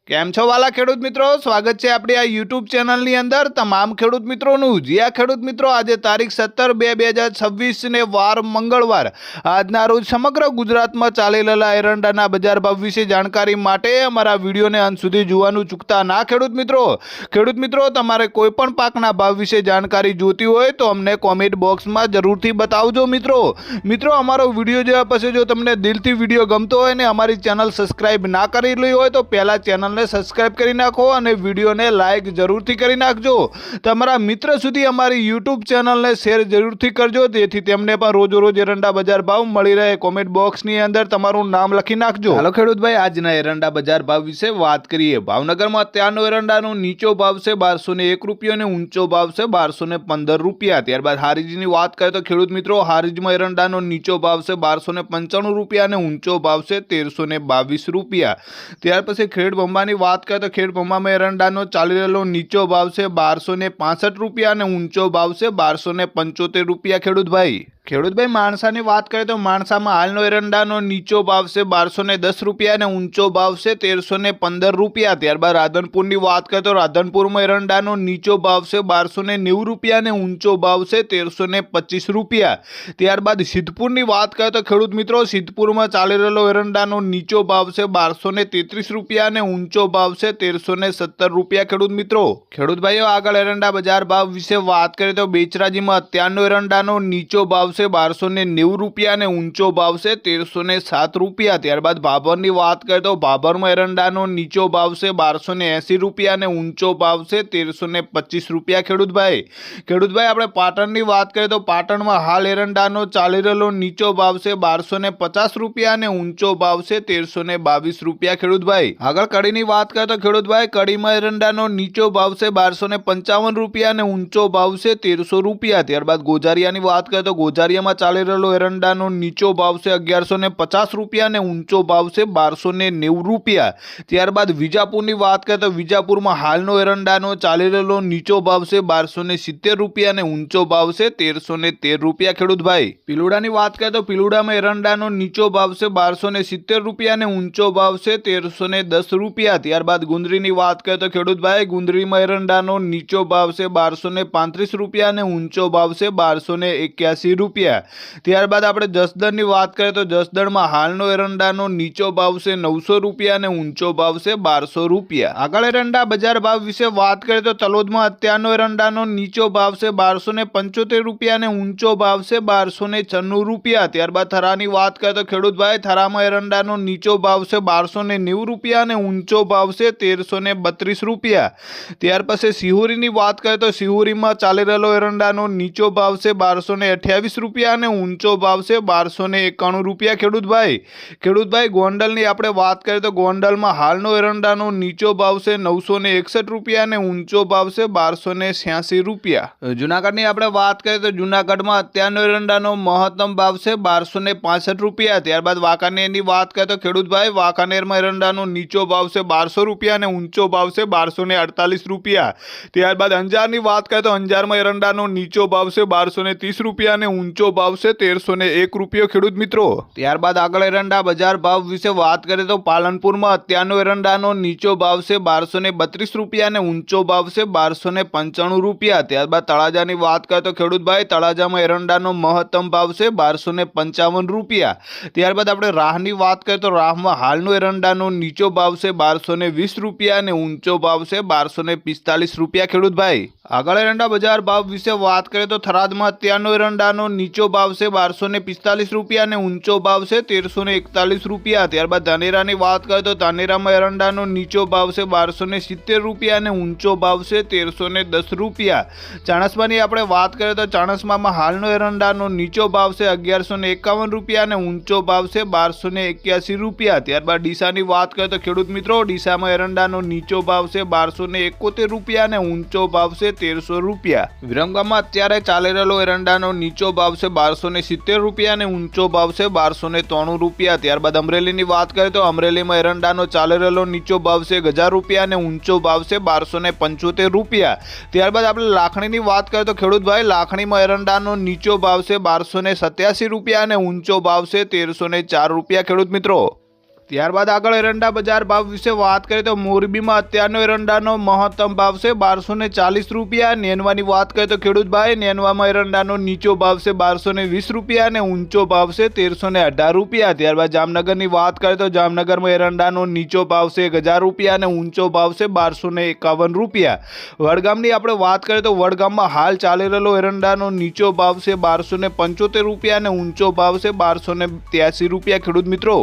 કેમ છો વાલા ખેડૂત મિત્રો, સ્વાગત છે આપણી આ યુટ્યુબ ચેનલની અંદર તમામ ખેડૂત મિત્રોનું। જી આ ખેડૂત મિત્રો, આજે તારીખ 17/2/2026 ને વાર મંગળવાર, આજના રોજ સમગ્ર ગુજરાતમાં ચાલી રહેલા એરંડાના બજાર ભાવ વિશે જાણકારી માટે અમારા વિડીયોને અંત સુધી જોવાનું ચૂકતા ના ખેડૂત મિત્રો તમારે કોઈ પણ પાકના ભાવ વિશે જાણકારી જોતી હોય તો અમને કોમેન્ટ બોક્સમાં જરૂરથી બતાવજો મિત્રો અમારો વિડીયો જોયા પછી જો તમને દિલથી વિડીયો ગમતો હોય ને અમારી ચેનલ સબસ્ક્રાઇબ ના કરેલી હોય તો પહેલા ચેનલ સબસ્ક્રાઇબ કરી નાખો અને વિડીયોને લાઈક જરૂરથી કરી નાખજો। તમારા મિત્ર સુધી અમારી યુટ્યુબ ચેનલને શેર જરૂરથી કરજો, જેથી તેમને પણ રોજ એરંડા બજાર ભાવ મળી રહે। કોમેન્ટ બોક્સની અંદર તમારું નામ લખી નાખજો। હાલો ખેડૂતભાઈ, આજના એરંડા બજાર ભાવ વિશે વાત કરીએ। ભાવનગરમાં અત્યારનો એરંડાનો નીચો ભાવ છે 1201 રૂપિયા અને ઊંચો ભાવ છે 1215 રૂપિયા। ત્યારબાદ હારીજની વાત કરીએ તો ખેડૂત મિત્રો, હારીજમાં એરંડાનો નીચો ભાવ છે 1295 રૂપિયા અને ઊંચો ભાવ છે 1322 રૂપિયા। ત્યાર પછી ખેડબંબાની વાત કરીએ તો ખેડબંબામાં એરંડાનો ચાલી રહેલો નીચો ભાવ છે 1265 રૂપિયા અને ઊંચો ભાવ છે 1275 રૂપિયા। ખેડૂતભાઈ માણસાની વાત કરીએ તો માણસામાં હાલનો એરંડાનો નીચો ભાવ છે 1210 રૂપિયા અને ઊંચો ભાવ છે 1315 રૂપિયા। ત્યારબાદ રાધનપુરની વાત કરીએ તો રાધનપુરમાં એરંડાનો નીચો ભાવ છે 1290 રૂપિયા અને ઊંચો ભાવ છે 1325 રૂપિયા। ત્યારબાદ સિદ્ધપુરની વાત કરીએ તો ખેડૂત મિત્રો, સિદ્ધપુરમાં ચાલી રહેલો એરંડાનો નીચો ભાવ છે 1233 રૂપિયા અને ઊંચો ભાવ છે 1317 રૂપિયા। ખેડૂતભાઈઓ, આગળ એરંડા બજાર ભાવ વિશે વાત કરીએ તો બેચરાજીમાં અત્યારનો એરંડાનો નીચો ભાવ 1290 રૂપિયા અને ઊંચો ભાવ છે 1307 રૂપિયા। ત્યારબાદ ભાભરની વાત કરીએ તો ભાભરમાં એરંડાનો નીચો ભાવ છે 1280 રૂપિયા અને ઊંચો ભાવ છે 1325 રૂપિયા। ખેડૂતભાઈ આપણે પાટણની વાત કરીએ તો પાટણમાં હાલ એરંડાનો ચાલી રહેલો નીચો ભાવ છે 1250 રૂપિયા અને ઊંચો ભાવ છે 1322 રૂપિયા। ખેડૂતભાઈ આગળ કડીની વાત કરીએ તો ખેડૂતભાઈ, કડીમાં એરંડાનો નીચો ભાવ છે 1255 રૂપિયા અને ઊંચો ભાવ છે 1300 રૂપિયા। ત્યારબાદ ગોજારિયાની વાત કરીએ તો ગોજારિયામાં ચાલી રહેલો એરંડાનો નીચો ભાવ છે 1150 રૂપિયા અને ઊંચો ભાવ છે 1290 રૂપિયા। ત્યારબાદ વિજાપુરની વાત કરીએ તો વિજાપુરમાં હાલનો એરંડાનો ચાલી રહેલો નીચો ભાવ છે 1270 રૂપિયા અને ઊંચો ભાવ છે 1313 રૂપિયા। ખેડૂતભાઈ પિલુડાની વાત કરીએ તો પિલુડામાં એરંડાનો નીચો ભાવ છે 1270 રૂપિયા અને ઊંચો ભાવ છે 1310 રૂપિયા। ત્યારબાદ ગુંદરીની વાત કરીએ તો ખેડૂતભાઈ, ગુંદરીમાં એરંડાનો નીચો ભાવ છે 1235 રૂપિયા અને ઊંચો ભાવ છે 1281 રૂપિયા। ત્યારબાદ આપણે જસદણની વાત કરીએ તો જસદણમાં હાલનો એરંડાનો નીચો ભાવ છે 900 રૂપિયા અને ઊંચો ભાવ છે 1200 રૂપિયા। આગળ એરંડા બજાર ભાવ વિશે વાત કરીએ તો તલોદમાં અત્યારનો એરંડાનો નીચો ભાવ છે 1275 રૂપિયા અને ઊંચો ભાવ છે 1296 રૂપિયા। ત્યારબાદ થરાની વાત કરીએ તો ખેડૂતભાઈ, થરામાં એરંડાનો નીચો ભાવ છે 1290 રૂપિયા અને ઊંચો ભાવ છે 1332 રૂપિયા। ત્યાર પછી સિહોરીની વાત કરીએ તો સિહોરીમાં ચાલી રહેલો એરંડાનો નીચો ભાવ છે 1228 રૂપિયા અને ઊંચો ભાવ છે 1291 રૂપિયા। ખેડૂતભાઈ ગોંડલની આપણે વાત કરીએ તો ગોંડલમાં હાલનો એરંડાનો નીચો ભાવ છે 961 રૂપિયા અને ઊંચો ભાવ છે 1286 રૂપિયા। જુનાગઢની આપણે વાત કરીએ તો જુનાગઢમાં અત્યારનો એરંડાનો મહત્તમ ભાવ છે 1265 રૂપિયા। ત્યારબાદ વાંકાનેરની વાત કરીએ તો ખેડૂતભાઈ, વાંકાનેરમાં એરંડાનો નીચો ભાવ છે 1200 રૂપિયા અને ઊંચો ભાવ છે 1248 રૂપિયા। ત્યારબાદ અંજારની વાત કરીએ તો અંજારમાં એરંડાનો નીચો ભાવ છે 1230 રૂપિયા અને ઊંચો ભાવ છે 1301 રૂપિયો। ખેડૂત મિત્રો ત્યારબાદ આગળ એરંડા બજાર ભાવ વિશે વાત કરીએ તો પાલનપુરમાં અત્યારનો એરંડાનો નીચો ભાવ છે 1232 રૂપિયા અને ઊંચો ભાવ છે 1295 રૂપિયા। ત્યારબાદ તળાજાની વાત કરીએ તો ખેડૂતભાઈ, તળાજામાં એરંડાનો મહત્તમ ભાવ છે 1255 રૂપિયા। ત્યારબાદ આપણે રાહની વાત કરીએ તો રાહમાં હાલનો એરંડાનો નીચો ભાવ છે 1220 રૂપિયા અને ઊંચો ભાવ છે 1245 રૂપિયા। ખેડૂતભાઈ આગળ એરંડા બજાર ભાવ વિશે વાત કરીએ તો થરાદમાં અત્યારનો એરંડાનો નીચો ભાવ છે 1245 રૂપિયા અને ઊંચો ભાવ છે 1341 રૂપિયા। ત્યારબાદ ધાનેરાની વાત કરીએ તો ધાનેરામાં એરંડાનો નીચો ભાવ છે 1270 રૂપિયા અને ઊંચો ભાવ છે 1310 રૂપિયા। ચાણસ્માની આપણે વાત કરીએ તો ચાણસ્મામાં હાલનો એરંડાનો નીચો ભાવ છે 1151 રૂપિયા અને ઊંચો ભાવ છે 1281 રૂપિયા। ત્યારબાદ ડીસાની વાત કરીએ તો ખેડૂત મિત્રો, ડીસામાં એરંડાનો નીચો ભાવ છે 1271 રૂપિયા અને ઊંચો ભાવ છે 1300 રૂપિયા। વિરમગામમાં અત્યારે ચાલી રહેલો એરંડાનો નીચો ભાવ છે 1270 રૂપિયા અને ઊંચો ભાવ છે 1293 રૂપિયા। ત્યારબાદ અમરેલીની વાત કરીએ તો અમરેલીમાં એરંડાનો ચાલી રહેલો નીચો ભાવ છે 1000 રૂપિયા અને ઊંચો ભાવ છે 1275 રૂપિયા। ત્યારબાદ આપણે લાખણીની વાત કરીએ તો ખેડૂતભાઈ, લાખણીમાં એરંડાનો નીચો ભાવ છે 1287 રૂપિયા અને ઊંચો ભાવ છે 1304 રૂપિયા। ખેડૂત મિત્રો ત્યારબાદ આગળ એરંડા બજાર ભાવ વિશે વાત કરીએ તો મોરબીમાં અત્યારનો એરંડાનો મહત્તમ ભાવ છે 1240 રૂપિયા। નેનવાની વાત કરીએ તો ખેડૂત ભાઈ નેનવામાં એરંડાનો નીચો ભાવ છે 1220 રૂપિયા અને ઊંચો ભાવ છે 1318 રૂપિયા। ત્યારબાદ જામનગરની વાત કરીએ તો જામનગરમાં એરંડાનો નીચો ભાવ છે 1000 રૂપિયા અને ઊંચો ભાવ છે 1251 રૂપિયા। વડગામની આપણે વાત કરીએ તો વડગામમાં હાલ ચાલી રહેલો એરંડાનો નીચો ભાવ છે 1275 રૂપિયા અને ઊંચો ભાવ છે 1283 રૂપિયા। ખેડૂત મિત્રો।